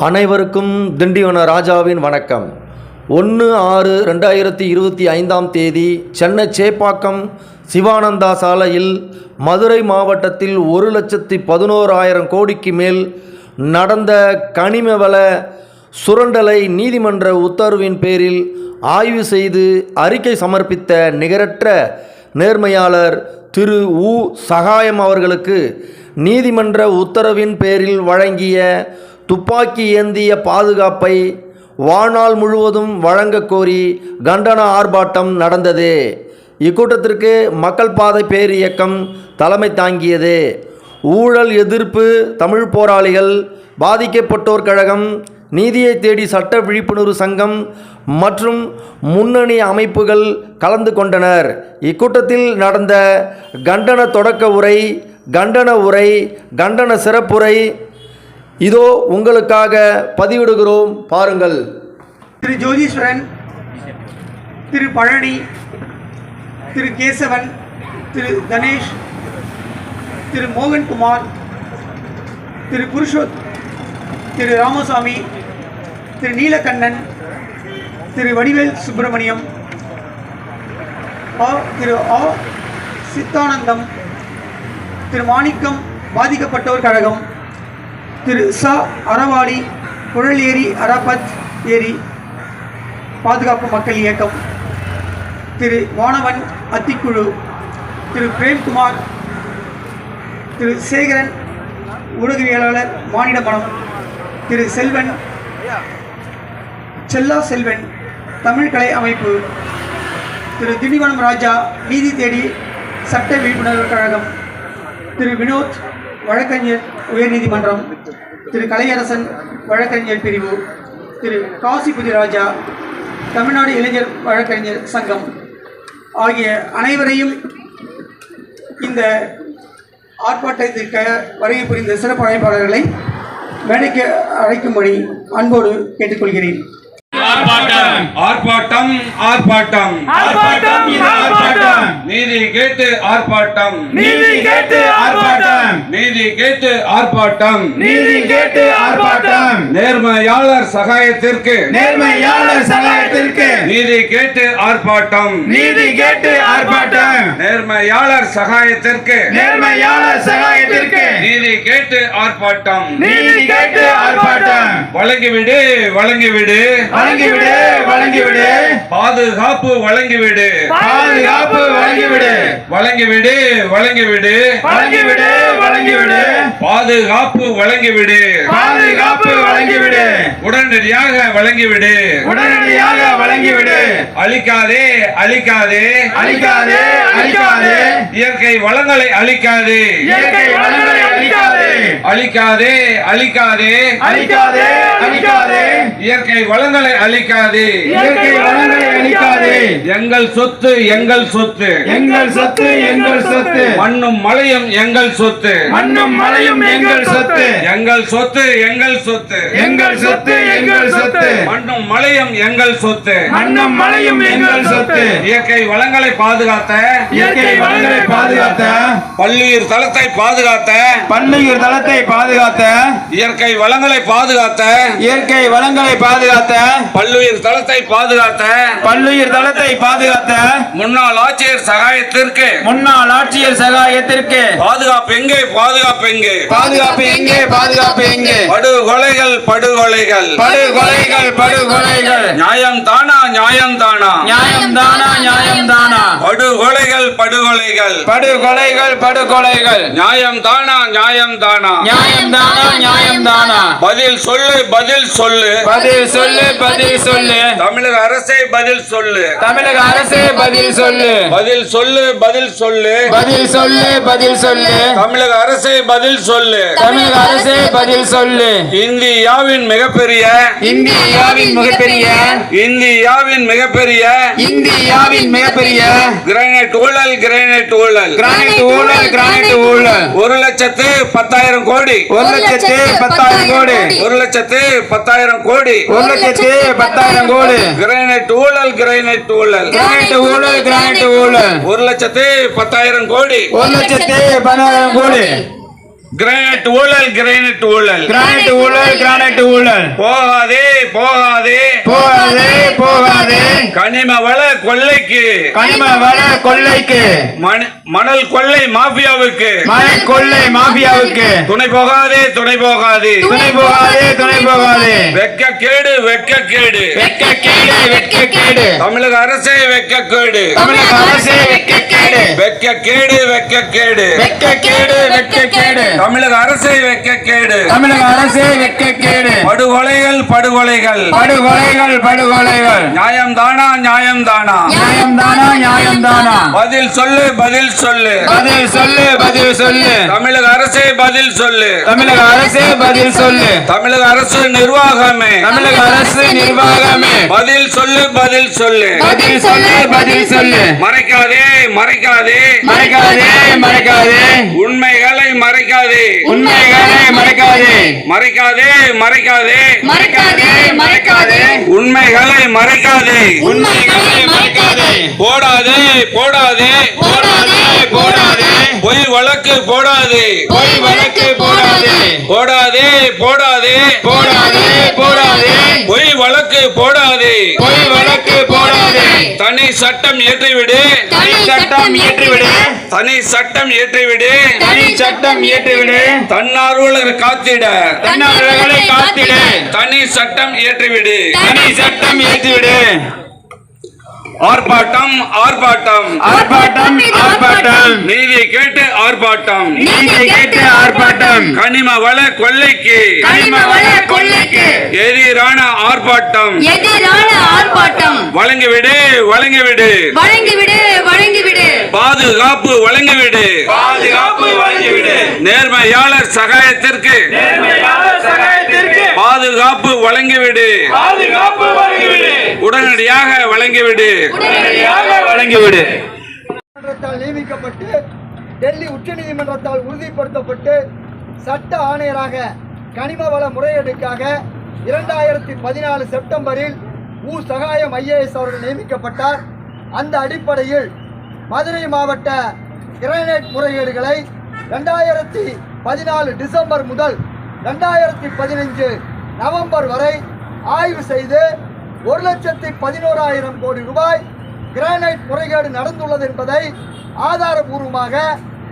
அனைவருக்கும் திண்டிவன ராஜாவின் வணக்கம். 1/6/2025 சென்னை சேப்பாக்கம் சிவானந்தா சாலையில் மதுரை மாவட்டத்தில் 1,11,000 கோடிக்கு மேல் நடந்த கனிமவள சுரண்டலை நீதிமன்ற உத்தரவின் பேரில் ஆய்வு செய்து அறிக்கை சமர்ப்பித்த நிகரற்ற நேர்மையாளர் திரு உ. சகாயம் அவர்களுக்கு நீதிமன்ற உத்தரவின் பேரில் வழங்கிய துப்பாக்கி ஏந்திய பாதுகாப்பை வாழ்நாள் முழுவதும் வழங்க கோரி கண்டன ஆர்ப்பாட்டம் நடந்தது. இக்கூட்டத்திற்கு மக்கள் பாதை பேர் இயக்கம் தலைமை தாங்கியது. ஊழல் எதிர்ப்பு தமிழ் போராளிகள், பாதிக்கப்பட்டோர் கழகம், நீதியை தேடி சட்ட விழிப்புணர்வு சங்கம் மற்றும் முன்னணி அமைப்புகள் கலந்து கொண்டனர். இக்கூட்டத்தில் நடந்த கண்டன தொடக்க உரை, கண்டன உரை, கண்டன சிறப்புரை இதோ உங்களுக்காக பதிவிடுகிறோம், பாருங்கள். திரு ஜோதீஸ்வரன், திரு பழனி, திரு கேசவன், திரு கணேஷ், திரு மோகன்குமார், திரு புருஷோத், திரு ராமசாமி, திரு நீலகண்ணன், திரு வடிவேல் சுப்பிரமணியம், திரு ஆ. சித்தானந்தம், திரு மாணிக்கம் பாதிக்கப்பட்டோர் கழகம், திரு ச. அறவாளி குழல் ஏரி அரபத் ஏரி பாதுகாப்பு மக்கள் இயக்கம், திரு வானவன் அத்திக்குழு, திரு பிரேம்குமார், திரு சேகரன் ஊடகவியலாளர் மானிட மனம், திரு செல்வன் செல்லா செல்வன் தமிழ் கலை அமைப்பு, திரு திண்டிவனம் ராஜா நீதி தேடி சட்ட விழிப்புணர்வு கழகம், திரு வினோத் வழக்கறிஞர் உயர்நீதிமன்றம், திரு கலையரசன் வழக்கறிஞர் பிரிவு, திரு காசி புதிராஜா தமிழ்நாடு இளைஞர் வழக்கறிஞர் சங்கம் ஆகிய அனைவரையும் இந்த ஆர்ப்பாட்டத்திற்காக வருகை புரிந்த சிறப்பு அழைப்பாளர்களை மேடைக்கு அழைக்கும்படி அன்போடு கேட்டுக்கொள்கிறேன். ஆர்ப்பாட்டம் ஆர்ப்பாட்டம் ஆர்ப்பாட்டம் ஆர்ப்பாட்டம் ஆர்ப்பாட்டம் நீதி கேட்டு ஆர்ப்பாட்டம் நீதி கேட்டு ஆர்ப்பாட்டம் நீதி கேட்டு ஆர்ப்பாட்டம் நீதி கேட்டு ஆர்ப்பாட்டம் நேர்மையாளர் சகாயத்திற்கு நேர்மையாளர் சகாயத்திற்கு நீதி கேட்டு ஆர்ப்பாட்டம் நீதி கேட்டு ஆர்ப்பாட்டம் நேர்மையாளர் சகாயத்திற்கு நேர்மையாளர் சகாயத்திற்கு நீதி கேட்டு ஆர்ப்பாட்டம் நீதி கேட்டு ஆர்ப்பாட்டம் வழங்கிவிடு வழங்கிவிடு வழங்கிவிடு வழங்கிவிடு பாதுகாப்பு வழங்கிவிடு பாதுகாப்பு வழங்கிவிடு வழங்கிவிடு வழங்கிவிடு வழங்கிவிடு வழங்கிவிடு பாதுகாப்பு வழங்கிவிடு பாதுகாப்பு வழங்கிவிடு உடனடியாக வழங்கிவிடு உடனடியாக வழங்கிவிடு அழிக்காதே அழிக்காதே அழிக்காதே அழிக்காதே இயற்கை வளங்களை அழிக்காதே இயற்கை வளங்களை அழிக்காதே அழிக்காதே அழிக்காதே அழிக்காதே அழிக்காதே இயற்கை வளங்களை அழிக்காதே இயற்கை வளங்களை அழிக்காதே எங்கள் சொத்து எங்கள் சொத்து எங்கள் சொத்து எங்கள் சொத்து மண்ணும் மலையும் எங்கள் சொத்து மண்ணும் மலையும் எங்கள் சொத்து எங்கள் சொத்து எங்கள் சொத்து எங்கள் சொத்து எங்கள் சொத்து மண்ணும் மலையும் எங்கள் சொத்து மண்ணும் மலையும் எங்கள் சொத்து இயற்கை வளங்களை பாதுகாத்த இயற்கை வளங்களை பாதுகாத்த பல்லுயிர் தளத்தை பாதுகாத்த பல்லுயிர் தளத்தை பாதுகாத்த இயற்கை வளங்களை பாதுகாத்த இயற்கை வளங்களை பாதுகாத்த பல்லுயிர் தளத்தை பாதுகாத்த பல்லுயிர் தளத்தை பாதுகாத்த முன்னாள் ஆட்சியர் சகாயத்திற்கு முன்னாள் ஆட்சியர் சகாயத்திற்கு பாதுகாப்பு எங்கே பாதுகாப்பு எங்கே பாதுகாப்பு எங்கே பாதுகாப்பு எங்கே படுகொலைகள் படுகொலைகள் படுகொலைகள் படுகொலைகள் நியாயம் தானா நியாயம் தானா நியாயம் தானா நியாயம் தானா படுகொலைகள் படுகொலைகள் படுகொலைகள் படுகொலைகள் நியாயம் தானா நியாயம் தானா நியாயம் தானா நியாயம் தானா பதில் சொல்லு பதில் சொல்லு பதில் சொல்லு பதில் சொல்லு தமிழக அரசே பதில் சொல்லு தமிழக அரசே பதில் சொல்லு பதில் சொல்லு பதில் சொல்லு பதில் சொல்லு பதில் சொல்லு தமிழக அரசே பதில் சொல்லு தமிழக அரசே பதில் சொல்லு இந்தியாவின் மிகப்பெரிய இந்தியாவின் மிகப்பெரிய இந்தியாவின் மிகப்பெரிய இந்தியாவின் மிகப்பெரிய கிரானைட் ஊழல் கிரானைட் ஊழல் கிரானைட் ஊழல் கிரானைட் ஊழல் 1,10,000 கோடி 1,10,000 கோடி 1,10,000 கோடி 1,10,000 கோடி கிரானைட் ஊழல் கிரானைட் ஊழல் கிரானைட் ஊழல் கிரானைட் ஊழல் 1,10,000 கோடி 1,10,000 கோடி கிரானைட் ஊழல் கிரானைட் ஊழல் கிரானைட் ஊழல் கிரானைட் ஊழல் போகாதே போகாதே போகாதே போகாதே கனிம வள கொள்ளைக்கு கனிம வள கொள்ளைக்கு மணல் கொள்ளை மாஃபியாவுக்கு மணல் கொள்ளை மாஃபியாவுக்கு துணை போகாதே துணை போகாதே துணை போகாதே துணை போகாதே வெட்கக்கேடு வெட்கக்கேடு வெட்கக்கேடு வெட்கக்கேடு தமிழக அரசே வெட்கக்கேடு தமிழக அரசே வெட்கக்கேடு வெட்கக்கேடு வெட்கக்கேடு வெட்கக்கேடு வெட்கக்கேடு தமிழக அரசே வெட்கக்கேடு தமிழக அரசே வெட்கக்கேடு படுகொலைகள் படுகொலைகள் படுகொலைகள் படுகொலைகள் நியாயம் தானா நியாயம் தானா நியாயம் தானா நியாயம் தானா பதில் சொல்லு பதில் சொல்லு பதில் சொல்லு பதில் சொல்லு தமிழக அரசே பதில் சொல்லு தமிழக அரசே பதில் சொல்லு தமிழக அரசு நிர்வாகமே தமிழக அரசு நிர்வாகமே பதில் சொல்லு பதில் சொல்லு பதில் சொல்லு பதில் சொல்லு மறைக்காதே மறைக்காதே மறைக்காதே மறைக்காதே உண்மைகளை மறைக்காதே உண்மைகளை மறைக்காதே மறைக்காதே மறைக்காதே மறைக்காதே மறைக்காதே உண்மைகளை மறைக்காதே உண்மைகளை மறைக்காதே போடாதே போடாதே போடாதே போடாதே பொய் வழக்கு போடாதே பொய் வழக்கு போடாதே போடாதே போடாதே போடாதே போடாதே பொய் வழக்கு போடாதே பொய் வழக்கு போடாதே தனி சட்டம் ஏற்றிவிடு தனி சட்டம் இயற்றிவிடு தனி சட்டம் ஏற்றிவிடு தனி சட்டம் இயற்றிவிடு தன்னார்வலர் காத்திட தன்னார்வலர்களை காத்திடு தனி சட்டம் ஏற்றிவிடு தனி சட்டம் இயற்றிவிடு ஆர்ப்பாட்டம் ஆர்ப்பாட்டம் ஆர்ப்பாட்டம் ஆர்ப்பாட்டம் நீதி கேட்டு ஆர்ப்பாட்டம் நீதி கேட்டு ஆர்ப்பாட்டம் கனிம வள கொள்ளைக்கு கனிம வள கொள்ளைக்கு எதிரான ஆர்ப்பாட்டம் எதிரான ஆர்ப்பாட்டம் வழங்கிவிடு வழங்கிவிடு வழங்கிவிடு வழங்கிவிடு பாதுகாப்பு வழங்கிவிடு பாதுகாப்பு வழங்கிவிடு நேர்மையாளர் சகாயத்திற்கு நேர்மையாளர் சகாயத்திற்கு பாதுகாப்பு வழங்கிவிடு பாதுகாப்பு வழங்கிவிடு உடனடியாக வழங்கிவிடு உடனடியாக வழங்கிவிடு நீதிமன்றத்தால் நியமிக்கப்பட்டு டெல்லி உச்சநீதிமன்றத்தால் உறுதிப்படுத்தப்பட்டு சட்ட ஆணையராக கனிம வள முறையீடுக்காக 2014 செப்டம்பரில் சகாயம் IAS அவர்கள் நியமிக்கப்பட்டார். அந்த அடிப்படையில் மதுரை மாவட்ட கிரானைட் முறையீடுகளை 2014 டிசம்பர் முதல் 2015 நவம்பர் வரை ஆய்வு செய்து 1,11,000 கோடி ரூபாய் கிரானைட் முறைகேடு நடந்துள்ளது என்பதை ஆதாரபூர்வமாக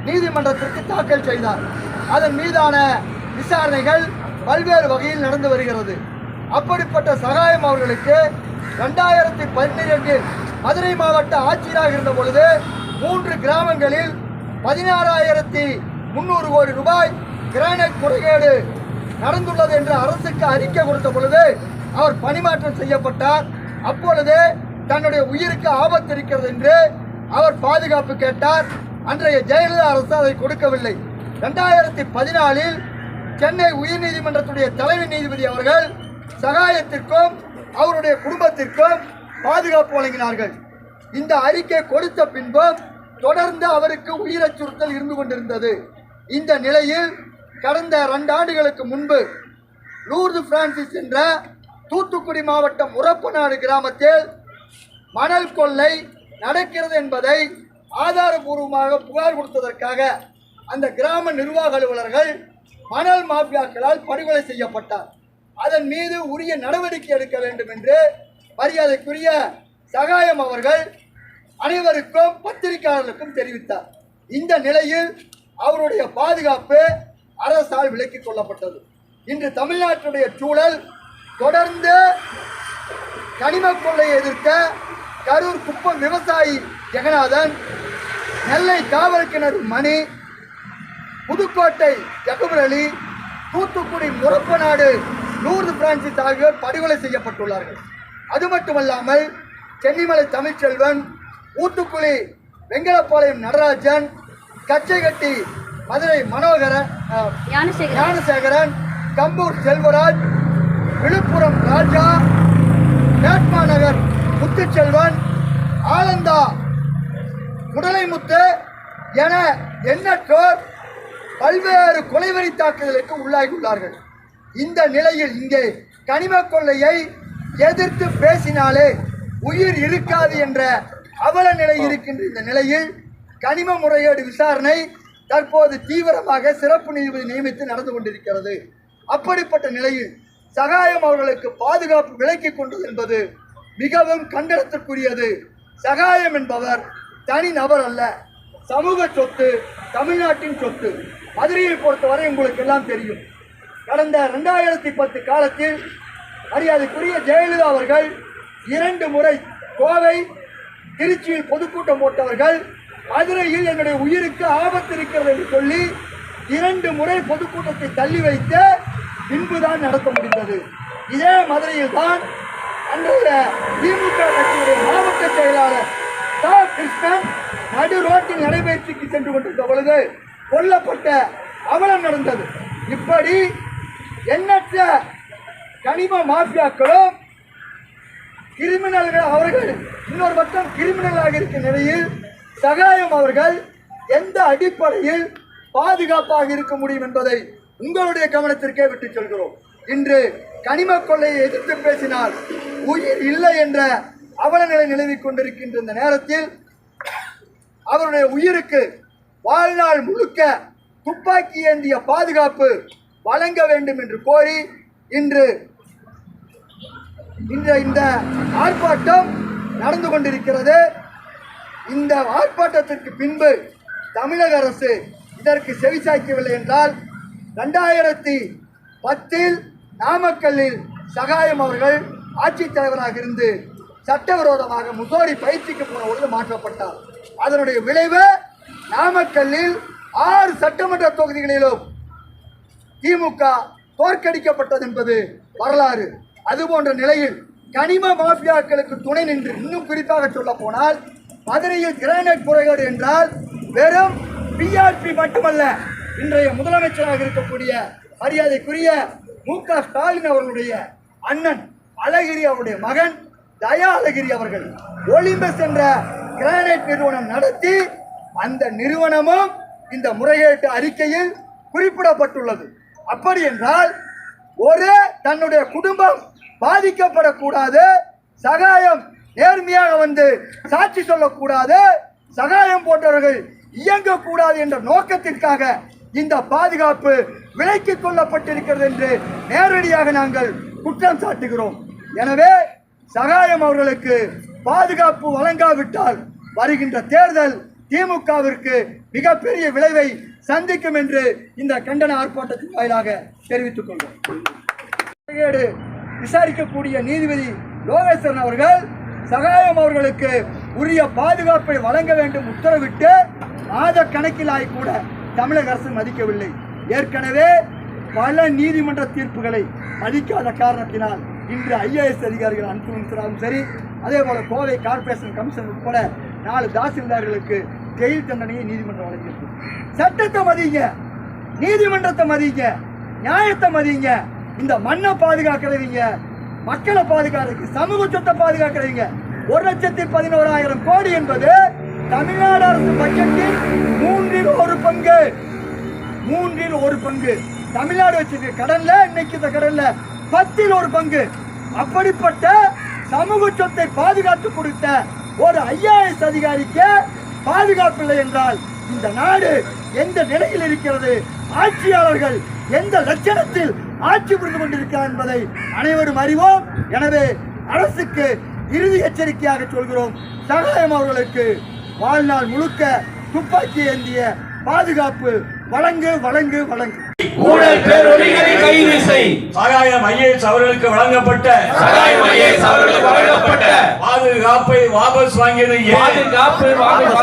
நீதிமன்றத்திற்கு தாக்கல் செய்தார். அதன் மீதான விசாரணைகள் பல்வேறு வகையில் நடந்து வருகிறது. அப்படிப்பட்ட சகாயம் அவர்களுக்கு 2012 மதுரை மாவட்ட ஆட்சியராக இருந்த பொழுது 3 கிராமங்களில் 16,300 கோடி ரூபாய் கிரானைட் முறைகேடு நடந்துள்ளது என்று அரசுக்கு அறிக்கை கொடுத்த பொழுது அவர் பணிமாற்றம் செய்யப்பட்டார். அப்பொழுது தன்னுடைய உயிருக்கு ஆபத்து இருக்கிறது என்று அவர் பாதுகாப்பு கேட்டார். அன்றைய ஜெயலலிதா அரசு அதை கொடுக்கவில்லை. 2014 சென்னை உயர்நீதிமன்றத்துடைய தலைமை நீதிபதி அவர்கள் சகாயத்திற்கும் அவருடைய குடும்பத்திற்கும் பாதுகாப்பு வழங்கினார்கள். இந்த அறிக்கை கொடுத்த பின்பும் தொடர்ந்து அவருக்கு உயிர் அச்சுறுத்தல் இருந்து கொண்டிருந்தது. இந்த நிலையில் கடந்த 2 ஆண்டுகளுக்கு முன்பு லூர்து பிரான்சிஸ் என்ற தூத்துக்குடி மாவட்டம் முரப்பநாடு கிராமத்தில் மணல் கொள்ளை நடக்கிறது என்பதை ஆதாரபூர்வமாக புகார் கொடுத்ததற்காக அந்த கிராம நிர்வாக அலுவலர்கள் மணல் மாஃபியாக்களால் படுகொலை செய்யப்பட்டார். அதன் மீது உரிய நடவடிக்கை எடுக்க வேண்டும் என்று மரியாதைக்குரிய சகாயம் அவர்கள் அனைவருக்கும் பத்திரிகையாளர்களுக்கும் தெரிவித்தார். இந்த நிலையில் அவருடைய பாதுகாப்பு அரசால் விலக்கிக் கொள்ளப்பட்டது. இன்று தமிழ்நாட்டுடைய சூழல் தொடர்ந்து கனிம கொள்ளையை எதிர்க்க கரூர் குப்பம் விவசாயி ஜெகநாதன், நெல்லை காவல் கிணறு மணி, புதுக்கோட்டை ஜகுபர் அலி, தூத்துக்குடி முரப்பநாடு லூர்து பிரான்சிஸ் ஆகியோர் படுகொலை செய்யப்பட்டுள்ளார்கள். அது மட்டுமல்லாமல் சென்னிமலை தமிழ்ச்செல்வன், ஊத்துக்குளி வெங்கலப்பாளையம் நடராஜன், கச்சைகட்டி மதுரை மனோகரன் ஞானசேகரன், கம்பூர் செல்வராஜ், விழுப்புரம் ராஜா, வேட்மா நகர் முத்துச்செல்வன், ஆலந்தா முடலைமுத்து என எண்ணற்றோர் பல்வேறு கொலைவெறி தாக்குதலுக்கு உள்ளாகியுள்ளார்கள். இந்த நிலையில் இங்கே கனிம கொள்ளையை எதிர்த்து பேசினாலே உயிர் இருக்காது என்ற அவல நிலை இருக்கின்ற இந்த நிலையில் கனிம முறையீடு விசாரணை தற்போது தீவிரமாக சிறப்பு நீதிபதி நியமித்து நடந்து கொண்டிருக்கிறது. அப்படிப்பட்ட நிலையில் சகாயம் அவர்களுக்கு பாதுகாப்பு விலக்கிக் கொண்டது என்பது மிகவும் கண்டனத்திற்குரியது. சகாயம் என்பவர் தனி நபர் அல்ல, சமூக சொத்து, தமிழ்நாட்டின் சொத்து. மதுரையை பொறுத்தவரை உங்களுக்கு எல்லாம் தெரியும். கடந்த 2010 காலத்தில் மரியாதைக்குரிய ஜெயலலிதா அவர்கள் 2 முறை கோவை, திருச்சியில் பொதுக்கூட்டம் போட்டவர்கள் மதுரையில் என்னுடைய உயிருக்கு ஆபத்து இருக்கிறது என்று சொல்லி 2 முறை பொதுக்கூட்டத்தை தள்ளி வைத்து பின்புதான் நடத்த முடிந்தது. இதே மதுரையில் தான் அன்றைய திமுக கட்சியுடைய மாவட்ட செயலாளர் கிருஷ்ணன் நடு ரோட்டில் நடைபயிற்சிக்கு சென்று கொண்டிருந்த பொழுது கொல்லப்பட்ட அவலம் நடந்தது. இப்படி எண்ணற்ற கனிம மாஃபியாக்களும் கிரிமினல்கள், அவர்கள் இன்னொரு பக்கம் கிரிமினலாக இருக்கிற நிலையில் சகாயம் அவர்கள் எந்த அடிப்படையில் பாதுகாப்பாக இருக்க முடியும் என்பதை உங்களுடைய கவனத்திற்கே விட்டு சொல்கிறோம். இன்று கனிம கொள்ளையை எதிர்த்து பேசினால் உயிர் இல்லை என்ற அவலநிலை நிலவிக் கொண்டிருக்கின்ற இந்த நேரத்தில் அவருடைய உயிருக்கு வாழ்நாள் முழுக்க துப்பாக்கி ஏந்திய பாதுகாப்பு வழங்க வேண்டும் என்று கோரி இன்று இந்த ஆர்ப்பாட்டம் நடந்து கொண்டிருக்கிறது. இந்த ஆர்ப்பாட்டத்திற்கு பின்பு தமிழக அரசு இதற்கு செவிசாய்க்கவில்லை என்றால் 2010 நாமக்கல்லில் சகாயம் அவர்கள் ஆட்சித் தலைவராக இருந்து சட்டவிரோதமாக முசோரி பயிற்சிக்கு போன பொழுது மாற்றப்பட்டார். அதனுடைய விளைவு நாமக்கல்லில் 6 சட்டமன்ற தொகுதிகளிலும் திமுக தோற்கடிக்கப்பட்டது என்பது வரலாறு. அதுபோன்ற நிலையில் கனிம மாஃபியாக்களுக்கு துணை நின்று, இன்னும் குறிப்பாக சொல்ல போனால் மதுரையில் கிரானைட் முறைகேடு என்றால் வெறும் பிஆர்பி மட்டுமல்ல, இன்றைய முதலமைச்சராக இருக்கக்கூடிய மரியாதைக்குரிய மு.க. ஸ்டாலின் அவர்களுடைய அண்ணன் அழகிரி அவருடைய மகன் தயா அழகிரி அவர்கள் ஒலிம்பஸ் என்ற கிரானைட் நிறுவனம் நடத்தி, அந்த நிறுவனமும் இந்த முறைகேட்டு அறிக்கையில் குறிப்பிடப்பட்டுள்ளது. அப்படி என்றால் ஒரு தன்னுடைய குடும்பம் பாதிக்கப்படக்கூடாது, சகாயம் நேர்மையாக வந்து சாட்சி சொல்லக்கூடாது, சகாயம் போன்றவர்கள் இயங்கக்கூடாது என்ற நோக்கத்திற்காக இந்த பாதுகாப்பு விலக்கிக் கொள்ளப்பட்டிருக்கிறது என்று நேரடியாக நாங்கள் குற்றம் சாட்டுகிறோம். எனவே சகாயம் அவர்களுக்கு பாதுகாப்பு வழங்காவிட்டால் வருகின்ற தேர்தல் திமுகவிற்கு மிகப்பெரிய விளைவை சந்திக்கும் என்று இந்த கண்டன ஆர்ப்பாட்டத்தின் வாயிலாக தெரிவித்துக் கொள்வோம். விசாரிக்கக்கூடிய நீதிபதி லோகேஸ்வரன் அவர்கள் சகாயம் அவர்களுக்கு உரிய பாதுகாப்பை வழங்க வேண்டும் உத்தரவிட்டு மாத கணக்கிலாய் கூட தமிழக அரசு மதிக்கவில்லை. ஏற்கனவே பல நீதிமன்ற தீர்ப்புகளை மதிக்காத காரணத்தினால் இன்று IAS அதிகாரிகள் அனுப்பும் சரி, அதே போல கோவை கார்பரேஷன் கமிஷன் உட்பட 4 தாசில்தார்களுக்கு ஜெயில் தண்டனையை நீதிமன்றம் வழங்கியிருக்கு. சட்டத்தை மதிங்க, நீதிமன்றத்தை மதிங்க, நியாயத்தை மதிங்க. இந்த மண்ணை பாதுகாக்கிறவங்க, மக்களை பாதுகாக்கிறதுக்கு, சமூக சொத்தை பாதுகாக்கிறவங்க 1,11,000 கோடி என்பது தமிழ்நாடு அரசு பட்ஜெட்டில் 3/1 பங்கு. தமிழ்நாடு வச்சிருக்க கடன்ல, இன்னைக்கு இந்த கடன்ல 10 பங்கு. அப்படிப்பட்ட சமூக சொத்தை பாதுகாத்து கொடுத்த ஒரு IAS அதிகாரிக்கு பாதுகாப்பு இல்லை என்றால் இந்த நாடு எந்த நிலையில் இருக்கிறது, ஆட்சியாளர்கள் எந்த லட்சணத்தில் ஆட்சி புரிந்து கொண்டிருக்கிறார் என்பதை அனைவரும் அறிவோம். எனவே அரசுக்கு இறுதி எச்சரிக்கையாக சொல்கிறோம், சகாயம் அவர்களுக்கு வாழ்நாள் முழுக்க துப்பாக்கி ஏந்திய பாதுகாப்பு வழங்கு. ஊழல் பேரொழிகளை கைது செய். சகாயம் IAS அவர்களுக்கு வழங்கப்பட்ட பாதுகாப்பை வாபஸ் வாங்கியது ஏன்? பாதுகாப்பை வாபஸ்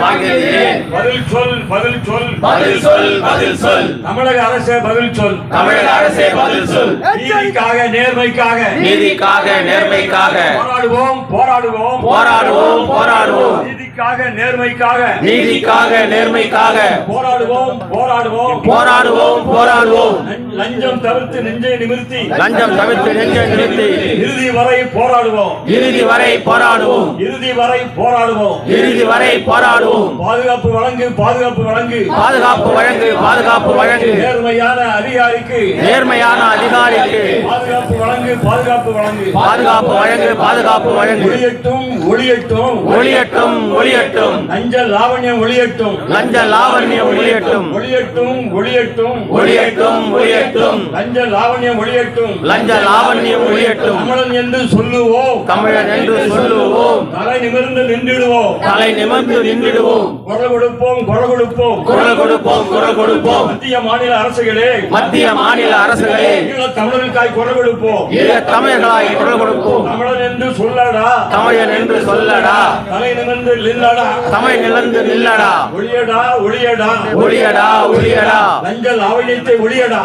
வாங்கியது ஏன்? பதில் சொல். தமிழக அரசே பதில் சொல். நீதிக்காக நேர்மைக்காக போராடுவோம். நீதிக்காக நேர்மைக்காக நீதிக்காக நேர்மைக்காக போராடுவோம் போராடுவோம் போராடுவோம் போராடுவோம் லஞ்சம் தவிர்த்து நெஞ்சை நிமிர்த்தி லஞ்சம் தவிர்த்து நெஞ்சை நிறுத்தி இறுதி வரை போராடுவோம் இறுதி வரை போராடுவோம் இறுதி வரை போராடுவோம் இறுதி வரை போராடுவோம் பாதுகாப்பு வழங்கு பாதுகாப்பு வழங்கு பாதுகாப்பு வழங்கு பாதுகாப்பு வழங்கு நேர்மையான அதிகாரிக்கு நேர்மையான அதிகாரிக்கு பாதுகாப்பு வழங்கு பாதுகாப்பு வழங்கு பாதுகாப்பு வழங்கு பாதுகாப்பு வழங்கு ஒளியட்டும் ஒளியட்டும் ஒளியட்டும் ஒளியட்டும் லஞ்ச லாவண்யம் ஒளியட்டும் லஞ்ச லாவண்யம் ஒளியட்டும் ஒளியட்டும் ஒளியட்டும் ஒளியட்டும் ஒளியட்டும் லஞ்ச லாவண்யம் ஒளியட்டும் லஞ்ச லாவண்யம் ஒளியட்டும் தமிழன் என்று சொல்லுவோம் தமிழன் என்று சொல்லுவோம் தலை நிமிர்ந்து நின்றிடுவோம் தலை நிமிர்ந்து நின்றிடுவோம் குரல் கொடுப்போம் குரல் கொடுப்போம் குரல் கொடுப்போம் குரல் கொடுப்போம் மத்திய மாநில அரசுகளே மத்திய மாநில அரசுகளே ஈழத் தமிழர்களுக்காய் குரல் கொடுப்போம் ஈழ தமிழர்களாய் குரல் கொடுப்போம் தமிழன் என்று சொல்லடா தமிழன் என்று சொல்லடா தலை நிமிர்ந்து நில்லடா தமிழ் நிலந்து நில்லடா ஒளியடா ஒளியடா ஒளியடா ஒளியடா லஞ்ச லாவண்யத்தை ஒளியடா